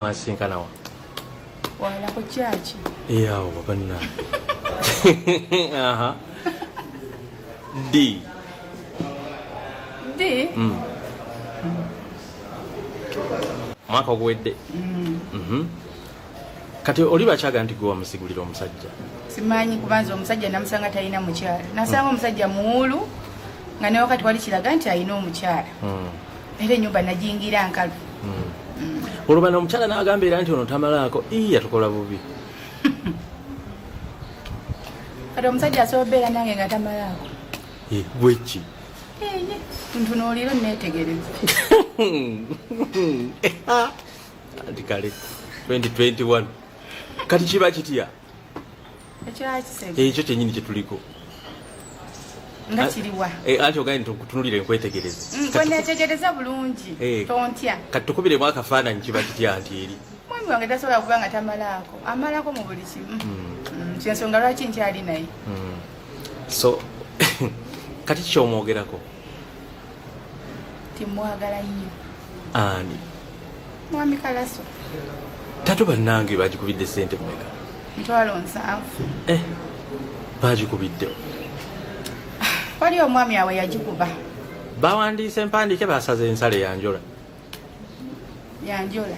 Masinkanawa. Wala ko chachi. Yawa banna. Aha. D. D? Mwaka ogwedde. Kati oli bakyaga nti gwe wamusigulira omusajja. Simanyi kubanza omusajja namusanga talina mukyala. Nasanga omusajja muwulu nga ne wakati wali kiraga nti alina omukyala. Era ennyumba najingira nkalu. Olubana omukyala n'agambira nti ono tamalaako yatukola bubi. Kati omusajja asobeera nange nga tamalaako. Bweki. Ntunuulira neetegereza. Anti kale 2021 kati kiba kitya? Ekirala kisege. Ekyo kyennyini kye tuliko. Nga kiriwa. Anti ogani tukutunulire nkwetegereza. Nkwetegereza bulungi. Tontya. Kati tukubiremu akafaananyi kiba kitya anti eri? Mwami wange tasobola kuba nga tamalaako. Amalako mu buli kimu. Kyensonga lwaki nkyali naye. So kati kyomwogerako? Timwagala nnyo. Ani? Mwami Kalaso. Tato bannange bagikubidde ssente mmeka? 7,000. Bagikubidde. Wali omwami awe yagikuba. Bawandiise empandiike basaze ensale yanjola. Yanjola.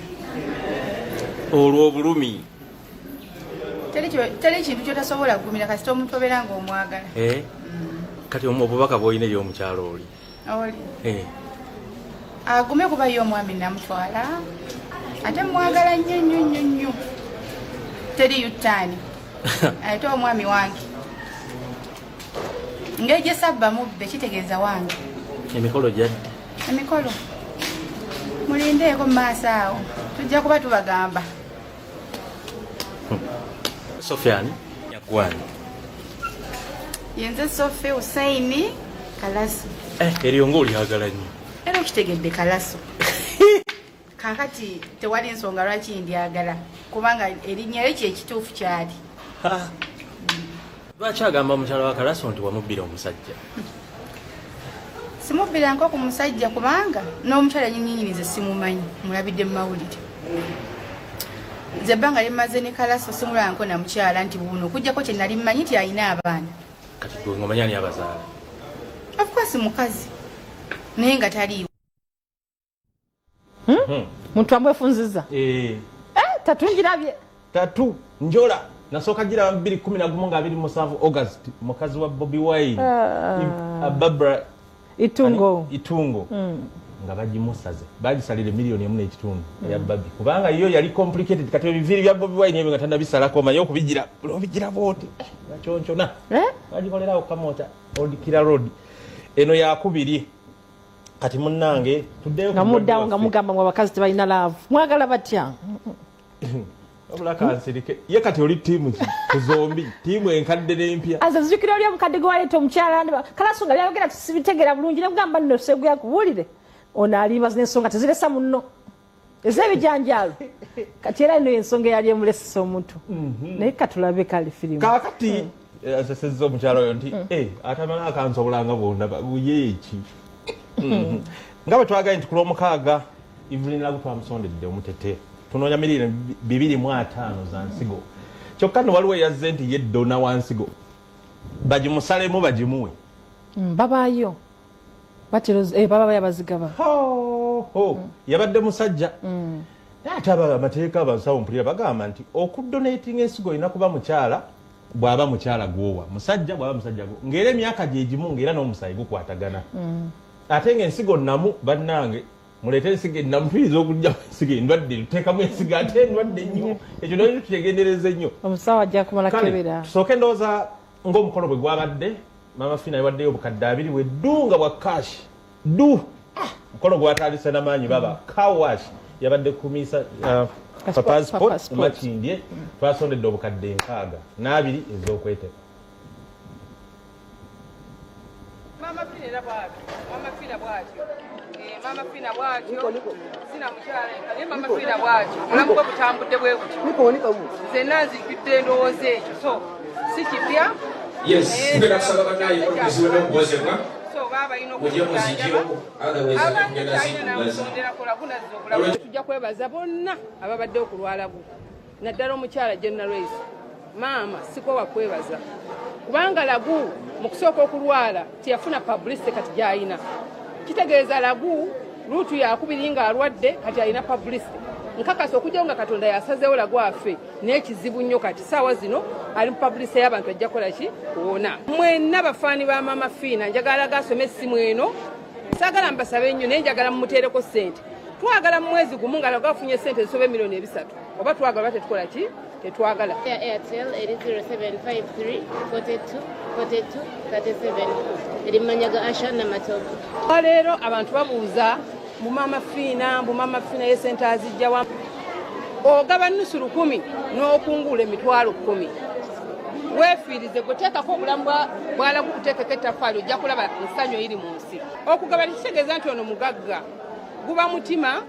Olwo obulumi. Teri kintu kyotasobola kugumira kasita omuntu obeera ng'omwagala. Kati obubaka bw'olina eri omukyalo oli? Oli. Agume kuba ye omwami namutwala. Ate mwagala nnyo. Teri yutaani. Ate omwami wange. Ng'egye sabba mubbe kitegeeza wange. Emikolo gyadde? Emikolo. Mulindeeko mu maaso awo. Tujja kuba tubagamba. Sofiani Nyagwani. Yenze Sophie Hussein Kalaso. Eryo ng'olyagala nnyo. Era okitegedde Kalaso. Kakati tewali nsonga lwaki ndyagala. Kubanga erinnya lye kyekituufu kyali. Lwaki agamba omukyala wa Kalaso nti wamubbira omusajja? Simubbira nko ku musajja kubanga n'omukyala nnyinnyini ze simumanyi. Mulabidde mu mawulire. Nze ebbanga limaze ne Kalaso simulanko na mukyala nti buno okuggyako kye nali mmanyi nti alina abaana. Kati gwe ng'omanyi ani abazaala? Of course mukazi. Naye nga taliiwo. Muntu amwefunziza? Tatungirabye. Tatu njola nasooka gira 2011 nga 27 August mukazi wa Bobi Wine Barbara Itungo nga bagimusaze bagisalire milioni 1.5 ya Babi kubanga iyo yali complicated kati ebiviri bya Bobi Wine ebyo nga tanabisala koma yo kubigira bote bachonchona bagikolera okamota Old Kira Road eno yakubiri kati munnange tuddeyo ngamudawo nga mugamba ngo abakazi tebalina love mwagala batya Obula kansirike ye kati oli timu kuzombi timu enkadde n'empya azazikira oli omukadde gwe waleeta omukyala Kalaso nga lyayogera tusibitegera bulungi ne kugamba nno segu yakubulire ono alimba n'ensonga teziresa munno ez'ebijanjaalo kati era ino ensonga eyali emulesesa omuntu naye katulabe kale firimu kakati asesezza omukyala oyo nti atamala akansobulanga bwondaba buyeeki nga bwe twagaye nti ku lw'omukaaga Evelyn Lagu twamusondedde omutete tunoonya milioni 2.5 za nsigo kyokka nno waliwo yazze nti ye ddona wa nsigo bagimusalemu bagimuwe babaayo baba yabazigaba yabadde musajja ate amateeka abasawo mpulira bagamba nti okudonatinga ensigo olina kuba mukyala bw'aba mukyala gwowa musajja bw'aba musajja gwo ng'era emyaka gye gimu ng'era n'omusayi gukwatagana ate ng'ensigo namu bannange mulete ensigo ennamu tuyinza okujja ensigo endwadde tuteekamu ensigo ate endwadde nnyo ekyo nayo tutegendereze nnyo omusawo ajja kumala kebera tusooke ndowooza ng'omukolo bwe gwabadde Mama Fina yawaddeyo obukadde 2 bwe dunga bwa cash mukolo gwatandise n'amaanyi baba kawash yabadde kumisa passport makindye twasondedde obukadde 6 n'abiri ez'okweteka Mama Fina bwatyo sina mukyala naye Mama Fina bwatyo mulamu gwe butambudde bwe butyo nzenna nzijjudde ndowooza ekyo so si kipya Yes, ngera kusaba banayi okuziwe n'okubozebwa so baba ino kujanjaba abantu talina namusondera kola kunazokula tujja kwebaza bonna ababadde okulwalagu naddala omukyala General Race mama siko wakwebaza kubanga Lagu mu kusooka okulwala tiyafuna publicity kati gyayina kitegeeza Lagu lutu yakubiri nga alwadde kati alina publicity nkakasa okujja nga Katonda yasazeewo Lagu afe n'ekizibu nnyo kati saawa zino ali mu publicity y'abantu ajja kola ki kuwona mwenna bafaani ba mama Fiina njagala gasome essimu eno saagala mbasabe nnyo naye njagala mumuteereko ssente twagala mu mwezi gumu nga Lagu afunye ssente zisobe miliyoni 3 oba twagala oba tetukola ki tetwagala Airtel 0753 42 42 37 erimanyaga Ashana Matogo leero abantu babuuza mu mama Fiina ye ssente azijjawa ogaba nusu 10 n'okungula emitwalo 10 weefiirize guteekako obulamu bwa Lagu kuteekako ettaffaali ojja kulaba ensanyu eri mu nsi okugaba tekitegeeza nti ono mugagga guba mutima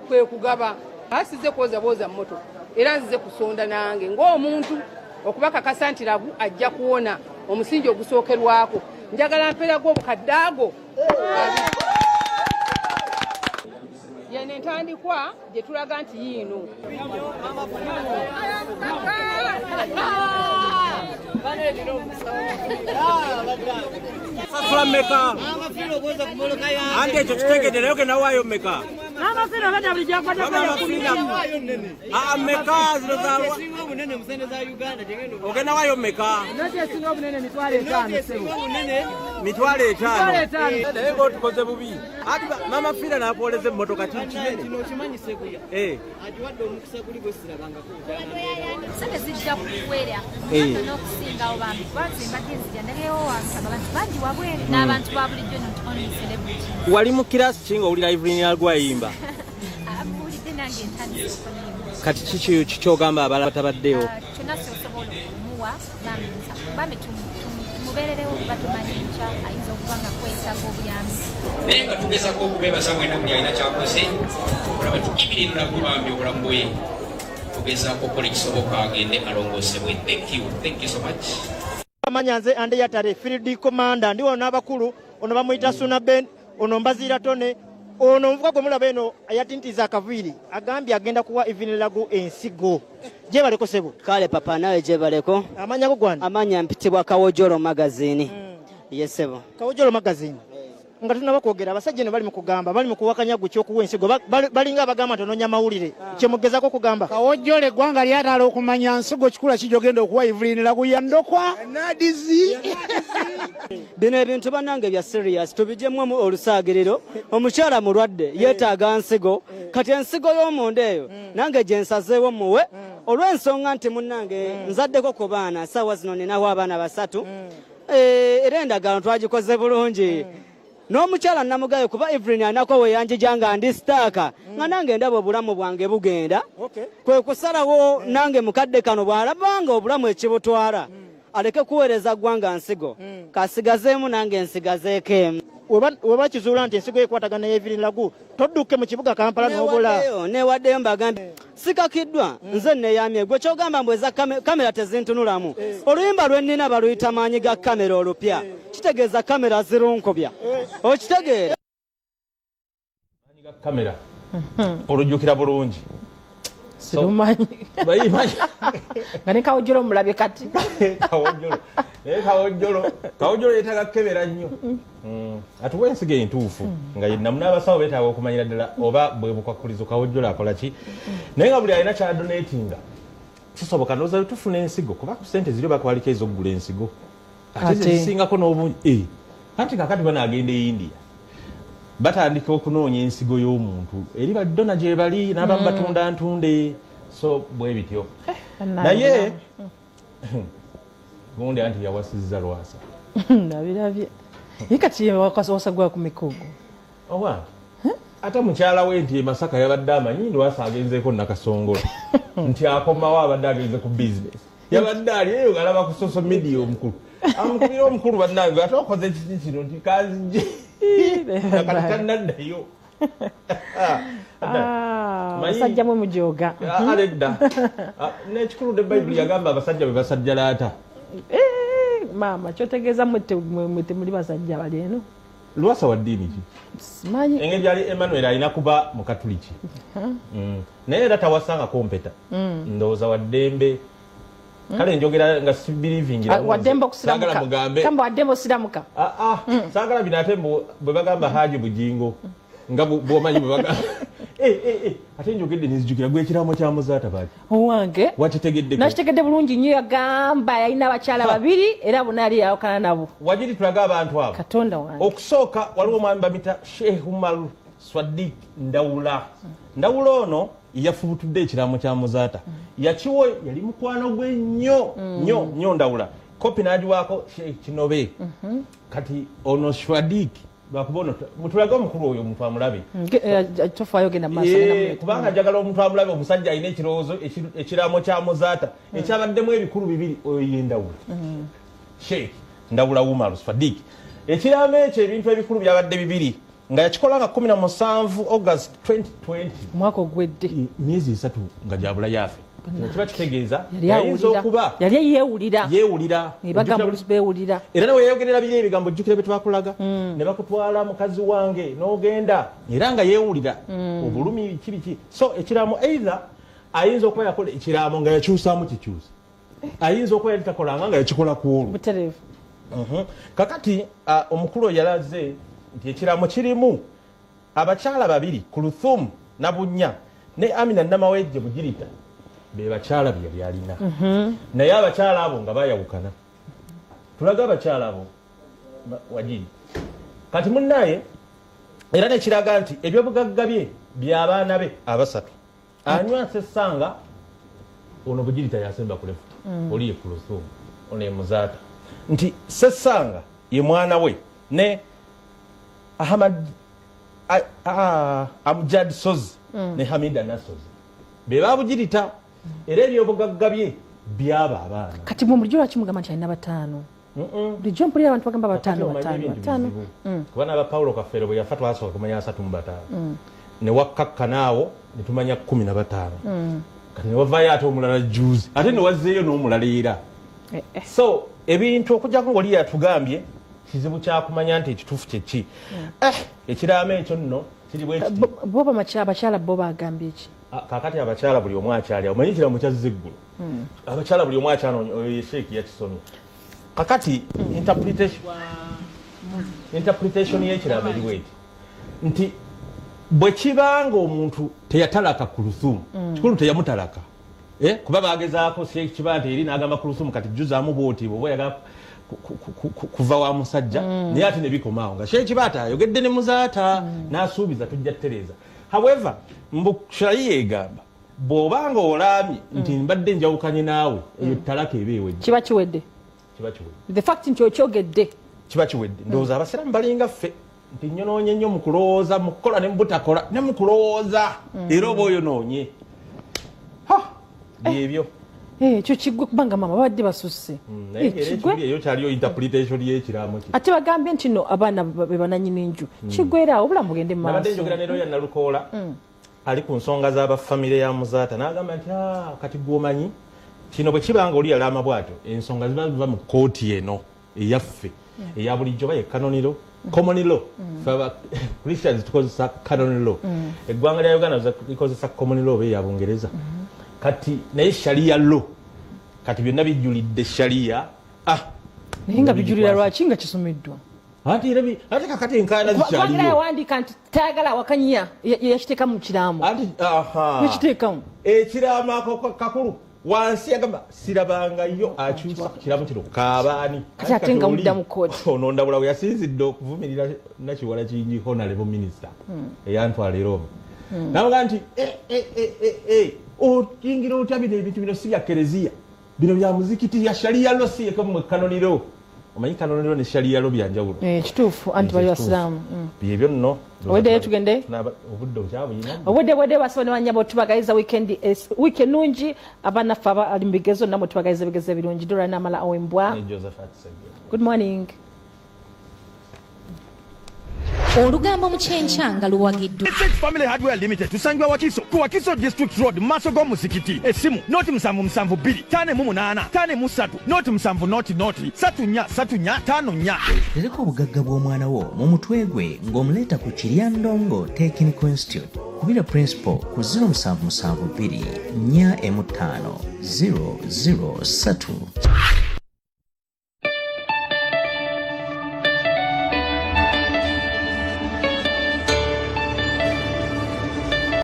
kwe kugaba asize kwoza bwoza mmotoka era nzize kusonda nange ng'omuntu okubakakasa nti Lagu ajja kuwona omusingi ogusookerwako njagala mpeerago obukadde ago yene entandikwa gye tulaga nti yiino sasula mmeka andi ekyo kitegedde ogenda waayo mmeka mmeka ogenda waayo mmeka mitwalo 5 naye ng'otukoze bubi ati mama Fiina n'akwoleza emmotoka kinene agiwadde omukisa guli gwe sirabangako sente zijja kuwera n'okusingawo bambi bazimbadde nzija ndabyewo wansaba bantu bangi wabwere n'abantu ba bulijjo only celebrity wali mu kirasi ki ng'owulira Evelyn Lagwayimba buulidde nange entandise kati kiki kikyogamba abala batabaddewo kyonna kyosobola okumuwa bambi tumubeererewo batumanyi nkya ayinza okuba nga kwetaaga obuyambi naye nga tugezako okubeebaza mwena buli alina kyakoze olaba tukimirira Lagu bambi obulamu bwe tugezaako okukola ekisoboka agende alongoosebwe. Thank you so much. Amanya nze ande yatare field commander ndiwo n'abakulu ono bamuyita Suna Ben ono Mbazira Tone ono mvuga gwe mulaba eno ayatintiza akaviri agambye agenda kuwa Evelyn Lagu ensigo je baleko sebo kale papa nawe je baleko amanya gugwana amanya mpitibwa Kawojolo magazine yesebo Kawojolo magazine nga tunaba kwogera abasajja ne bali mu kugamba bali mu kuwakanya guki okuwa ensigo balinga abagamba tononya mawulire kye mugezako kugamba Kawojolo eggwanga lyatala okumanya nsigo kikula kijogenda okuwa Evelyn Lagu yandokwa nadizi bino ebintu banange bya serious tubijemu olusaagerero omukyala mulwadde yeetaaga nsigo kati ensigo y'omunde eyo nange gye nsazeewo muwe olw'ensonga nti munnange nzaddeko ku baana saawa zino ninawo abaana 3 era endagaano twagikoze bulungi n'omukyala namugayo kuba Evelyn anako we yanjija nga ndi staaka nga nange ndaba obulamu bwange bugenda kwe kusalawo nange mukadde kano bw'alabanga obulamu ekibutwala aleke kuweereza ggwanga nsigo kasigazeemu nange nsigazeeko emu weba kizuula nti ensigo ekwatagana Evelyn Lagu todduke mu kibuga Kampala n'obula newaddeyo mbagambye sikakiddwa nze neyamye gwe kyogamba mbweza kamera tezintunulamu oluyimba lwennina baluyita maanyi ga kamera olupya kitegeeza kamera zirunkubya okitegeera maanyi ga kamera olujjukira bulungi sirumanyi nga ne Kawojolo mulabye kati Kawojolo yeetaaga kukebera nnyo atuwa ensigo entuufu nga namunaabasawo beetaaga okumanyira ddala oba bwe bukwakulizo Kawojolo akola ki naye nga buli alina kyadonatinga kisoboka ndowooza tufuna ensigo kuba ku ssente ziri bakwaliko ez'okugula ensigo ate zisingako n'obungi anti kakati banaagenda e India batandika okunoonya ensigo y'omuntu eri badona gye bali n'abamu batunda ntunde so bwe bityo naye gundi anti yawasizza Lwasa nabirabye ye kati wasagwa ku mikugo owa ate mukyala we nti Masaka yabadde amanyi Lwasa agenzeeko Nakasongola nti akomawo abadde agenze ku business yabadde ali eyo galaba ku social media omukulu amukubira omukulu bannange ate okoze kiki kino nti kazije nakatitanaddayo basajja mwe mujoga aledda n'ekikulu ne Bayibuli yagamba abasajja bwe basajja laata maama kyotegeeza mwe temuli basajja bali eno Lwasa wa dini ki? Simanyi. Engeri yali Emmanuel alina kuba mu Katuliki. Naye era tawasanga kompeta. Ndowooza wa ddembe. Kale njogera nga si believing wa ddembe okusiramuka. Kamba wa ddembe osiramuka. Saagala binate bwe bagamba Haji Bujingo. Nga bw'omanyi bwe bagamba. Ate njogedde nzijukira gwe ekiraamo kya Muzaata baaki. Owange. Wakitegedde. Nakitegedde bulungi nnyo yagamba yalina abakyala babiri era bonna yali yawukana nabo. Wagiri tulaga abantu abo. Katonda wange. Okusooka waliwo omwami bamita Sheikh Umar Swadik Ndawula. Ndawula ono yafubutudde ekiraamo kya Muzaata. Yakiwo yali mukwano gwe nnyo Ndawula. Kopi n'agiwaako Sheikh Kinobe. Kati ono Swadik bakubono mutulaga omukulu oyo omuntu amulabe. Tofaayo genda maaso na kubanga njagala omuntu amulabe omusajja alina ekirowoozo ekiraamo kya Muzaata ekyabaddemu ebikulu bibiri oyo y'Endawula. Sheikh Ndawula Umar Swadik. Ekiraamo ekyo ebintu ebikulu byabadde bibiri nga yakikola nga 17 August 2020 mwaka ogwedde myezi 3 nga jabula yafe. Kiba kitegeeza yayinza okuba yali yeewulira beewulira era nawe yeeyogerera biri ebigambo jjukire bye twakulaga ne bakutwala mukazi wange n'ogenda era nga yeewulira obulumi kibiki. So ekiraamo either ayinza okuba yakola ekiraamo nga yakyusaamu kikyusa, ayinza okuba yali takolanga nga yakikola ku olwo butereevu. Kakati omukulu yalaze nti ekiraamo kirimu abakyala babiri Kuluthum na Bunya ne Amina Namawejje Bugirita be bakyala bye yali alina. Naye abakyala abo nga bayawukana. Tulaga abakyala abo Wagiri. Kati munnaye era nekiraga nti ebyobugagga bye by'abaana be abasatu. Anywa Ssesanga ono Bugirita yasemba kulefuta. Oli ye Kuluthum ono ye Muzaata. Nti Ssesanga ye mwana we ne Amjad Sozi ne Hamida Nasozi be babugirita era ebyobugagga bye byaba abaana. Kati mu bulijjo lwaki mugamba nti alina bataano? Bulijjo mpulira abantu bagamba bataano. Kubana aba Paulo Kafero bwe yafa twasooka kumanya 3 mu bataano ne wakakkanaawo ne tumanya 15. Kati ne wavaayo ate omulala juzi ate ne wazzeeyo n'omulala era. So ebintu okujjako ng'oli yatugambye kizibu kyakumanya nti ekituufu kyeki. Ekiraamo ekyo nno kiri bwe kiti. Boba abakyala bo bagambye ki? Kakati abakyala buli omu akyali omanyi kiraamo kyazze eggulu. Abakyala buli omu akyali oyo ye Sheikh yakisomye. Kakati interpretation y'ekiraamo eriwo eti nti bwe kibanga omuntu teyatalaka Kuluthum kikulu teyamutalaka. Kuba bagezaako Sheikh kiba nti eri n'agamba Kuluthum kati jjuzaamu bw'oti bw'oba yagala kuva wa musajja naye ate ne bikomaawo nga Sheikh Kibaata ayogedde ne Muzaata n'asuubiza tujja Tereza. However Sharia egamba bw'obanga olaamye nti mbadde njawukanye naawe eyo talaka eba ewedde. Kiba kiwedde. The fact nti okyogedde kiba kiwedde. Ndowooza abasiraamu balinga ffe nti nyonoonye nnyo mu kulowooza mu kukola ne mu butakola ne mu kulowooza era oba oyonoonye. Byebyo. Ekyo kiggwe kubanga mama babadde basusse. Eyo kyaliyo interpretation y'ekiraamo ki. Ate bagambye nti no abaana be bananyini enju. Kiggwera obulamu bugende mu maaso. Nabadde njogera ne Roya Nalukoola ali ku nsonga z'abafamire ya Muzaata n'agamba nti kati gw'omanyi kino bwe kibanga oli yalama bw'atyo ensonga ziba ziva mu kkooti eno eyaffe eya bulijjo baye kanoniro common law. Christians tukozesa canon law. Eggwanga lya Uganda likozesa common law eya Bungereza. Kati naye Sharia law kati byonna bijjulidde Sharia. Naye nga bijulira lwaki nga kisomeddwa? Ate kakati enkaayana zikyaliyo. Wabula yawandiika nti tayagala awakanya yakiteeka mu kiraamu. Yakiteekamu. Ekiraamo ako kakulu wansi yagamba sirabangayo akyusa ku kiraamu kino kaabaani. Kati ate nga mudda mu kkooti. Ono Ndawula we yasinzidde okuvumirira Nakiwala Kingi Honorable Minister eyantwala era omu. Namuga nti oyingira otya bino ebintu bino si bya kereziya bino bya muzikiti ya Sharia law si ekamwe kanoniro. Omanyi kanoniro ne Sharia law byanjawulo. Kituufu anti bali basiraamu. Byebyo nno. Obudde tugende. Obudde okyabuyina. Obudde basaba ne banyabo tubagayiza weekend nungi abanafe abali mu bigezo namwe tubagayiza bigezo birungi. Dora Namala Owembwa. Josephat Segera. Good morning. olugambo mu kyenkya luwagiddwa. Family Hardware Limited tusangibwa Wakiso ku Wakiso District Road maaso g'omuzikiti. Essimu noti 772 488 4 noti 7 noti 34 Tereka obugagga bw'omwana wo mu mutwe gwe ng'omuleeta ku Kiryandongo Technical Institute. Kubira principal ku 0772 4M5 003.